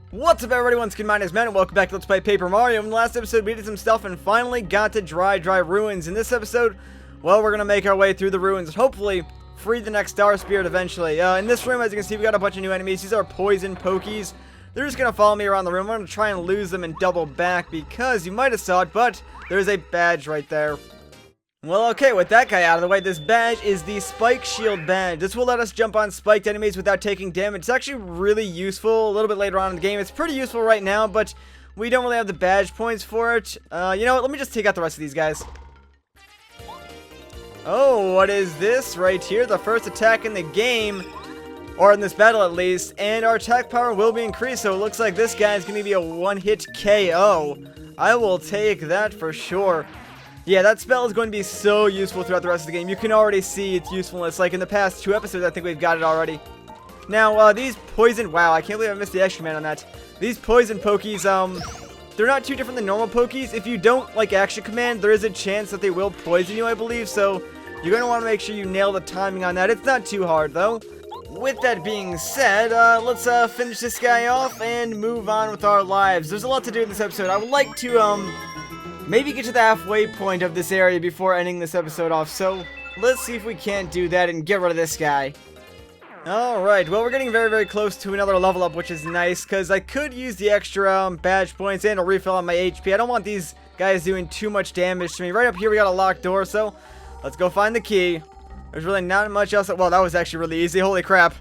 What's up everybody, once again, my name is Matt and welcome back to Let's Play Paper Mario. In the last episode we did some stuff and finally got to Dry Ruins. In this episode, well, we're going to make our way through the ruins and hopefully free the next Star Spirit eventually. In this room, as you can see, we got a bunch of new enemies. These are poison pokies. They're just going to follow me around the room. I'm going to try and lose them and double back because you might have saw it, but there's a badge right there. Well, okay, with that guy out of the way, this badge is the Spike Shield badge. This will let us jump on spiked enemies without taking damage. It's actually really useful a little bit later on in the game. It's pretty useful right now, but we don't really have the badge points for it. You know what? Let me just take out the rest of these guys. Oh, what is this right here? The first attack in the game, or in this battle at least, and our attack power will be increased, so it looks like this guy is going to be a one-hit KO. I will take that for sure. Yeah, that spell is going to be so useful throughout the rest of the game. You can already see its usefulness. Like in the past 2 episodes, I think we've got it already. Now, these poison... Wow, I can't believe I missed the extra man on that. These poison pokies, they're not too different than normal pokies. If you don't like action command, there is a chance that they will poison you, I believe. So, you're going to want to make sure you nail the timing on that. It's not too hard, though. With that being said, let's finish this guy off and move on with our lives. There's a lot to do in this episode. I would like to, maybe get to the halfway point of this area before ending this episode off, so let's see if we can't do that and get rid of this guy. Alright, well, we're getting very, very close to another level up, which is nice, because I could use the extra badge points and a refill on my HP. I don't want these guys doing too much damage to me. Right up here, we got a locked door, so let's go find the key. There's really not much else. Well, that was actually really easy. Holy crap.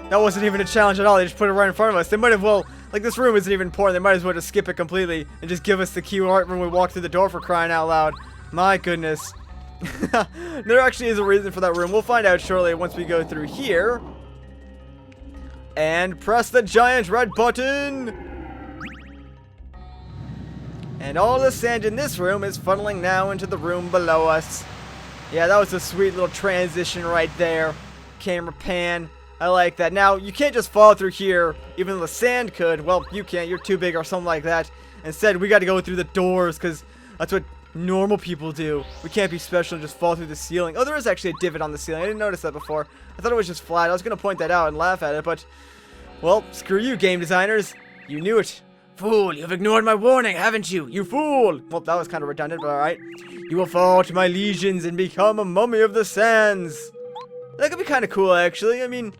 That wasn't even a challenge at all. They just put it right in front of us. They might have, well... Like, this room isn't even important. They might as well just skip it completely and just give us the key right when we walk through the door, for crying out loud. My goodness. There actually is a reason for that room. We'll find out shortly once we go through here. And press the giant red button. And all the sand in this room is funneling now into the room below us. Yeah, that was a sweet little transition right there. Camera pan. I like that. Now, you can't just fall through here, even though the sand could. Well, you can't. You're too big or something like that. Instead, we got to go through the doors, because that's what normal people do. We can't be special and just fall through the ceiling. Oh, there is actually a divot on the ceiling. I didn't notice that before. I thought it was just flat. I was going to point that out and laugh at it, but... Well, screw you, game designers. You knew it. Fool, you've ignored my warning, haven't you? You fool! Well, that was kind of redundant, but alright. You will fall to my legions and become a mummy of the sands. That could be kind of cool, actually. I mean...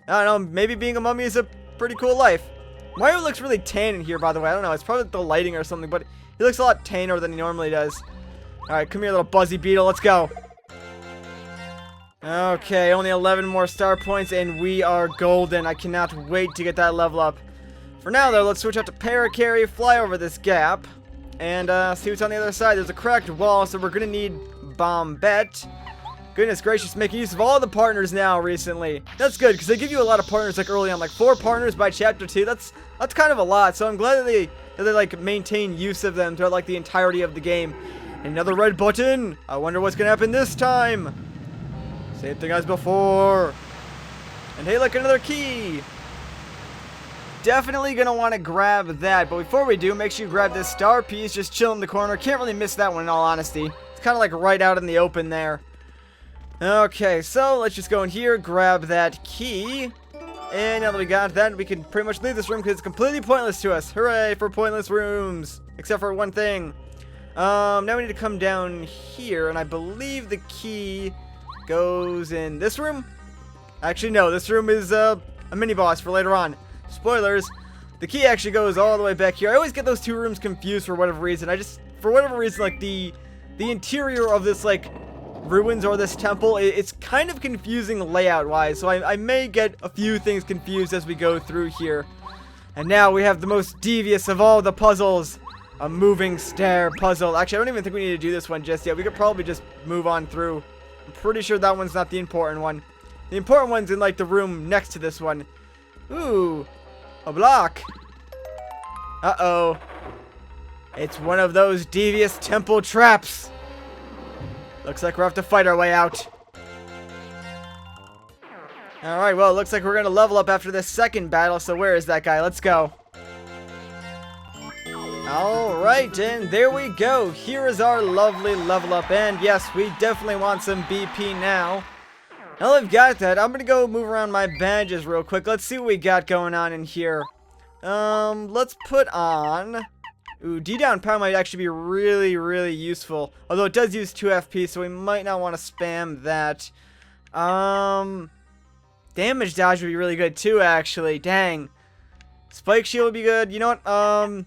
I don't know, maybe being a mummy is a pretty cool life. Mario looks really tan in here, by the way. I don't know, it's probably the lighting or something, but he looks a lot tanner than he normally does. Alright, come here, little buzzy beetle. Let's go. Okay, only 11 more star points, and we are golden. I cannot wait to get that level up. For now, though, let's switch out to Paracarry, fly over this gap, and see what's on the other side. There's a cracked wall, so we're going to need Bombette. Goodness gracious, making use of all the partners now recently. That's good, because they give you a lot of partners like early on, like 4 partners by chapter 2. That's kind of a lot, so I'm glad that they like maintain use of them throughout like the entirety of the game. Another red button. I wonder what's gonna happen this time. Same thing as before. And hey, look, another key. Definitely gonna want to grab that, but before we do, make sure you grab this star piece just chill in the corner. Can't really miss that one in all honesty. It's kind of like right out in the open there. Okay, so let's just go in here, grab that key, and now that we got that, we can pretty much leave this room because it's completely pointless to us. Hooray for pointless rooms, except for one thing. Now we need to come down here, and I believe the key goes in this room? Actually, no, this room is a mini-boss for later on. Spoilers, the key actually goes all the way back here. I always get those 2 rooms confused for whatever reason. For whatever reason, like, the interior of this, like, ruins or this temple, it's kind of confusing layout wise, so I may get a few things confused as we go through here. And now we have the most devious of all the puzzles, a moving stair puzzle. Actually, I don't even think we need to do this one just yet. We could probably just move on through. I'm pretty sure that one's not the important one. The important one's in like the room next to this one. Ooh, a block. Uh-oh, it's one of those devious temple traps. Looks like we'll have to fight our way out. Alright, well, it looks like we're going to level up after this second battle, so where is that guy? Let's go. Alright, and there we go. Here is our lovely level up, and yes, we definitely want some BP now. Now that we've got that, I'm going to go move around my badges real quick. Let's see what we got going on in here. Let's put on... Ooh, D-down power might actually be really, really useful. Although it does use 2 FP, so we might not want to spam that. Damage dodge would be really good too, actually. Dang. Spike shield would be good. You know what?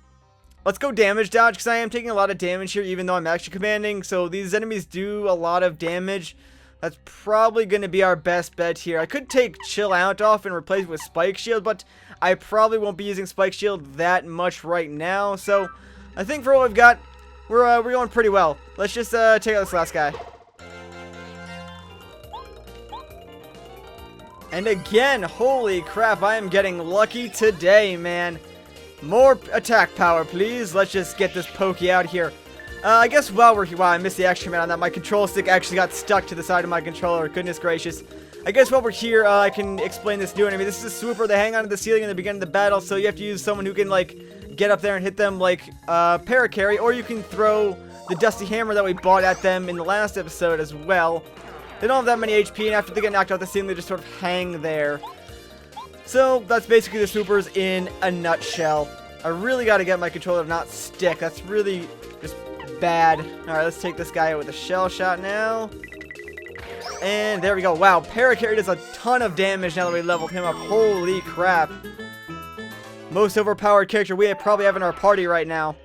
Let's go damage dodge, because I am taking a lot of damage here, even though I'm actually commanding. So these enemies do a lot of damage. That's probably going to be our best bet here. I could take chill out off and replace it with spike shield, but I probably won't be using spike shield that much right now. So I think for what we've got, we're going pretty well. Let's just take out this last guy. And again, holy crap, I am getting lucky today, man. More attack power, please. Let's just get this Pokey out here. I guess while we're here, wow, I missed the extra man on that. My control stick actually got stuck to the side of my controller. Goodness gracious. I guess while we're here, I can explain this new enemy. This is a swooper. They hang onto the ceiling in the beginning of the battle, so you have to use someone who can, like, get up there and hit them like paracarry, or you can throw the dusty hammer that we bought at them in the last episode as well. They don't have that many HP, and after they get knocked out the ceiling, they just sort of hang there. So that's basically the swoopers in a nutshell. I really got to get my controller to not stick. That's really just bad. Alright, let's take this guy out with a shell shot now. And there we go. Wow, Paracarry does a ton of damage now that we leveled him up. Holy crap. Most overpowered character we probably have in our party right now.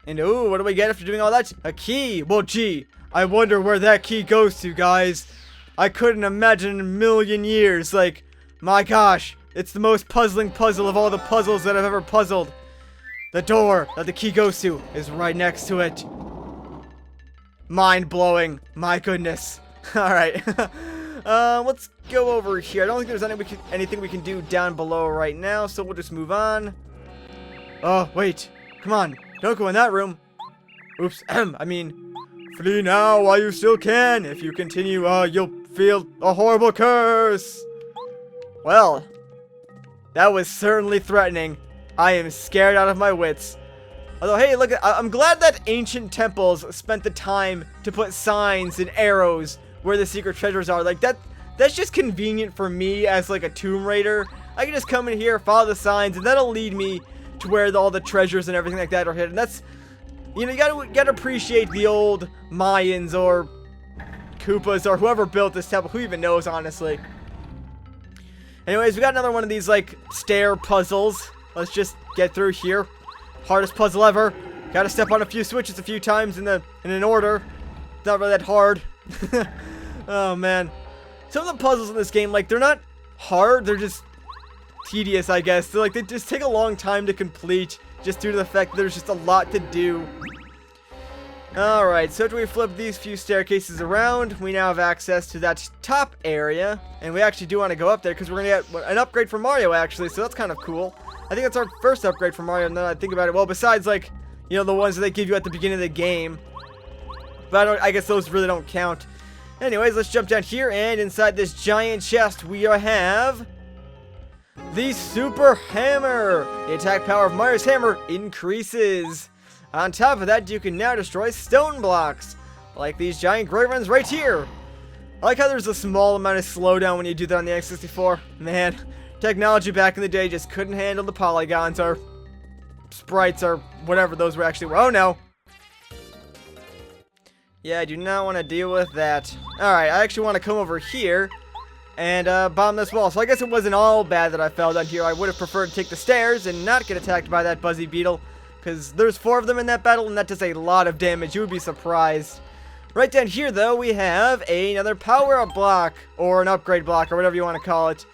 And ooh, what do we get after doing all that? A key. Well, gee, I wonder where that key goes to, guys. I couldn't imagine in a million years. Like, my gosh, it's the most puzzling puzzle of all the puzzles that I've ever puzzled. The door that the key goes to is right next to it. Mind-blowing. My goodness. Alright. Let's go over here. I don't think there's anything we can do down below right now, so we'll just move on. Oh, wait. Come on. Don't go in that room. Oops. I mean, flee now while you still can. If you continue, you'll feel a horrible curse. Well, that was certainly threatening. I am scared out of my wits. Although, hey, look, I'm glad that ancient temples spent the time to put signs and arrows where the secret treasures are. Like, that's just convenient for me as, like, a Tomb Raider. I can just come in here, follow the signs, and that'll lead me to where all the treasures and everything like that are hidden. That's, you know, you gotta appreciate the old Mayans or Koopas or whoever built this temple. Who even knows, honestly. Anyways, we got another one of these, like, stair puzzles. Let's just get through here. Hardest puzzle ever. Gotta step on a few switches a few times in an order. It's not really that hard. Oh, man. Some of the puzzles in this game, like, they're not hard. They're just tedious, I guess. They're, like, they just take a long time to complete, just due to the fact that there's just a lot to do. Alright, so after we flip these few staircases around, we now have access to that top area. And we actually do want to go up there, because we're going to get an upgrade for Mario, actually. So that's kind of cool. I think that's our first upgrade for Mario, now that I think about it. Well, besides, like, you know, the ones that they give you at the beginning of the game. But I guess those really don't count. Anyways, let's jump down here, and inside this giant chest, we have the Super Hammer. The attack power of Mario's hammer increases. On top of that, you can now destroy stone blocks, like these giant great ones right here. I like how there's a small amount of slowdown when you do that on the N64. Man, technology back in the day just couldn't handle the polygons or sprites or whatever those were actually. Oh no. Yeah, I do not want to deal with that. Alright, I actually want to come over here and bomb this wall. So I guess it wasn't all bad that I fell down here. I would have preferred to take the stairs and not get attacked by that Buzzy Beetle, because there's 4 of them in that battle, and that does a lot of damage. You would be surprised. Right down here, though, we have another power-up block, or an upgrade block, or whatever you want to call it.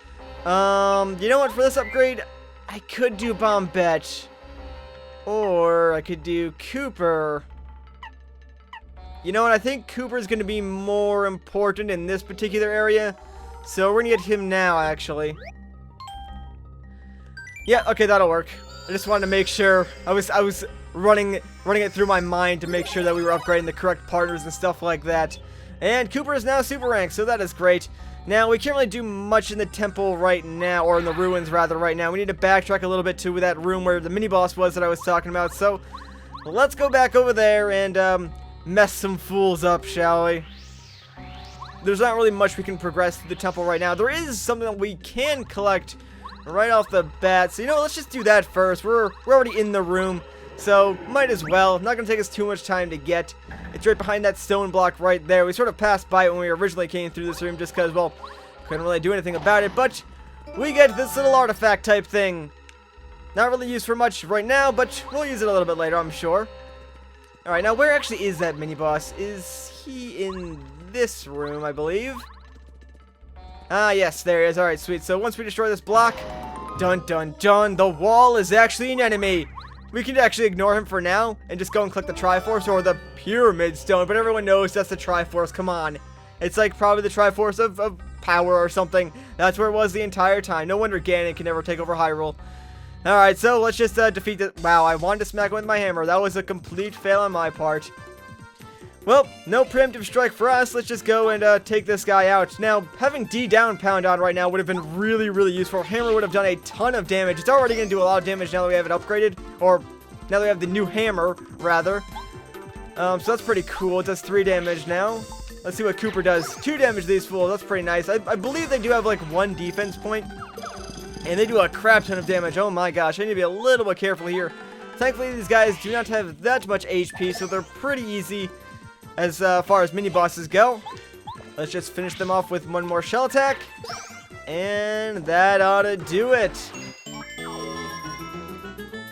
You know what? For this upgrade, I could do Bombette, or I could do Cooper. You know what? I think Cooper is going to be more important in this particular area, so we're going to get him now, actually. Yeah, okay, that'll work. I just wanted to make sure. I was running it through my mind to make sure that we were upgrading the correct partners and stuff like that. And Cooper is now super ranked, so that is great. Now, we can't really do much in the temple right now, or in the ruins, rather, right now. We need to backtrack a little bit to that room where the mini-boss was that I was talking about. So, let's go back over there and mess some fools up, shall we? There's not really much we can progress through the temple right now. There is something that we can collect right off the bat. So, you know, let's just do that first. We're already in the room, so might as well. Not going to take us too much time to get. It's right behind that stone block right there. We sort of passed by it when we originally came through this room just because, well, couldn't really do anything about it. But we get this little artifact type thing. Not really used for much right now, but we'll use it a little bit later, I'm sure. Alright, now where actually is that mini-boss? Is he in this room, I believe? Ah, yes, there he is. Alright, sweet. So once we destroy this block, dun dun dun, the wall is actually an enemy. We can actually ignore him for now and just go and click the Triforce or the Pyramid Stone, but everyone knows that's the Triforce, come on. It's like probably the Triforce of power or something. That's where it was the entire time. No wonder Ganon can never take over Hyrule. Alright, so let's just defeat it. Wow, I wanted to smack him with my hammer. That was a complete fail on my part. Well, no preemptive strike for us. Let's just go and take this guy out. Now, having D down pound on right now would have been really, really useful. Hammer would have done a ton of damage. It's already going to do a lot of damage now that we have it upgraded. Or, now that we have the new hammer, rather. So that's pretty cool. It does 3 damage now. Let's see what Cooper does. 2 damage to these fools. That's pretty nice. I believe they do have, like, 1 defense point. And they do a crap ton of damage. Oh my gosh, I need to be a little bit careful here. Thankfully, these guys do not have that much HP, so they're pretty easy as far as mini-bosses go. Let's just finish them off with one more shell attack. And that ought to do it.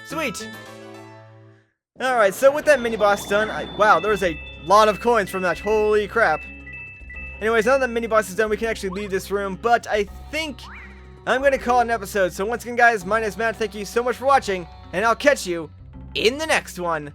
Sweet. Alright, so with that mini-boss done, wow, there's a lot of coins from that. Holy crap. Anyways, now that the mini-boss is done, we can actually leave this room, but I think I'm going to call it an episode. So once again, guys, my name is Matt. Thank you so much for watching, and I'll catch you in the next one.